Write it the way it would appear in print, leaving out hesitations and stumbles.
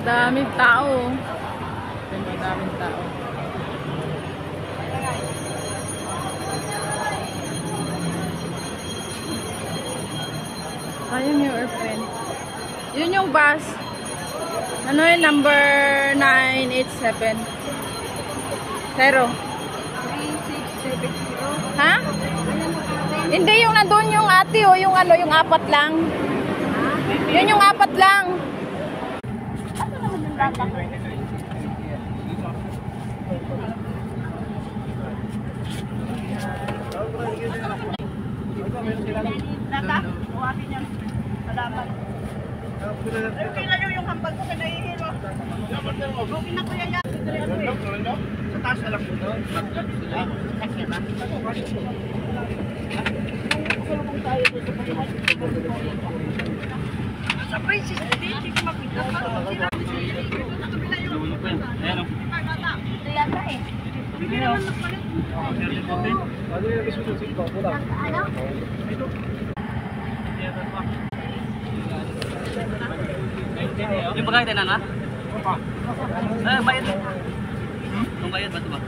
Daming tao. Daming tao. Ayun yung airplane. Yun yung bus. Ano yung number 987? 0. 3670. Ha? Hindi, yung nandun yung ate o yung ano, yung 4 lang. Yun yung 4 lang. Ano naman yung data? Data? O atin yan. Salamat. Kailan yung hambal ko sa nahihiro? Bugin na ko yan yan. Sa taas na lang po doon. Sakya ba? Sa princess, hindi ko makita pa. Ayan o. Ito yata eh. Hindi naman nagpalit. Ano yung gusto nyo sito? Ano? Yung bagay tayo na? Bayad. Yung bayad ba ito ba?